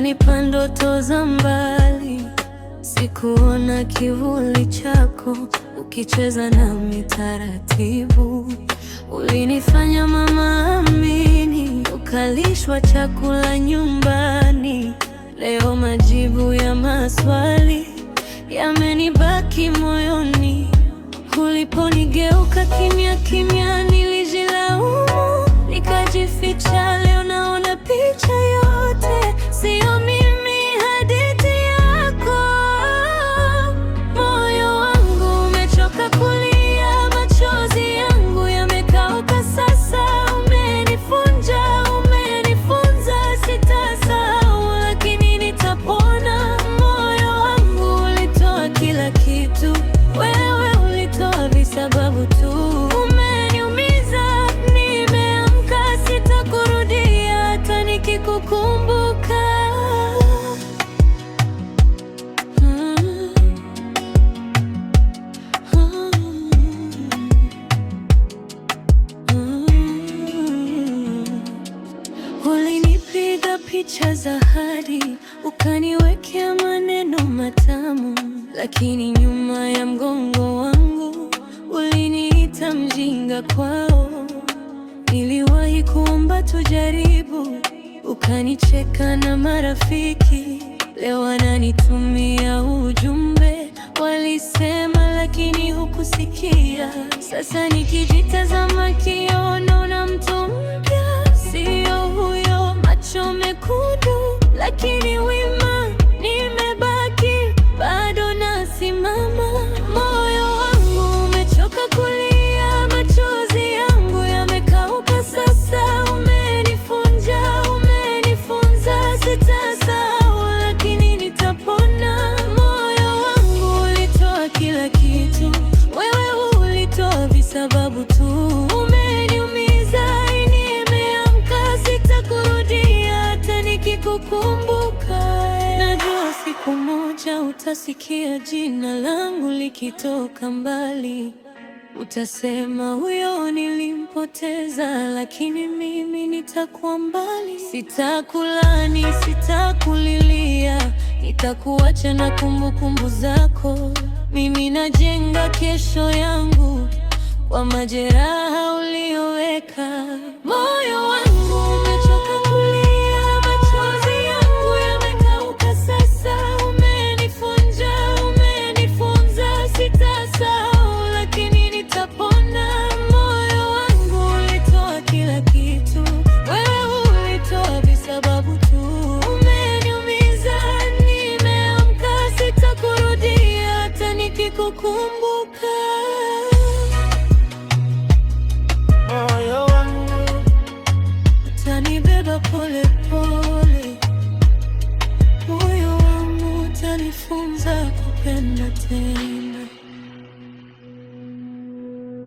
ukanipa ndoto za mbali. Sikuona kivuli chako ukicheza nami taratibu. Ulinifanya mama amini, ukalishwa chakula nyumbani. Leo majibu ya maswali yamenibaki moyoni. Uliponigeuka kimya kimya, nilijilaumu nikajificha. Leo naona picha yote, sio mimi, hadithi yako. Moyo wangu umechoka kulia, machozi yangu yamekauka sasa. Umenifunza, sitasahau, lakini nitapona. Moyo wangu ulitoa kila kitu, wewe ulitoa visababu tu. Umeniumiza, nimeamka, sitakurudia hata nikikukumbuka. Ulinipiga picha za ahadi, ukaniwekea maneno matamu, lakini nyuma ya mgongo wangu uliniita mjinga kwao. Niliwahi kuomba tujaribu, ukanicheka na marafiki. Leo wananitumia ujumbe, walisema lakini hukusikia. Sasa nikijitazama kioo, naona mtu mpya, sio huyo. Macho mekundu lakini wima, nimebaki bado nasimama. Moyo wangu umechoka kulia, machozi yangu yamekauka sasa. Umenifunza, sitasahau, lakini nitapona. Moyo wangu ulitoa kila kitu, wewe ulitoa visababu tu. Umeniumiza, nimeamka, sitakurudia hata nikikukumbuka. Najua siku moja utasikia jina langu likitoka mbali. Utasema huyo nilimpoteza, lakini mimi nitakuwa mbali. Sitakulani, sitakulilia, nitakuacha na kumbukumbu zako. Mimi najenga kesho yangu kwa majeraha uliyoweka. Moyo wangu umechoka kulia, machozi yangu yamekauka sasa. Umenifunza, sitasahau, lakini nitapona. Moyo wangu ulitoa kila kitu, wewe ulitoa visababu tu. Umeniumiza, nimeamka, sitakurudia hata nikikukumbuka. Moyo wangu utanibeba pole pole, moyo wangu utanifunza kupenda tena.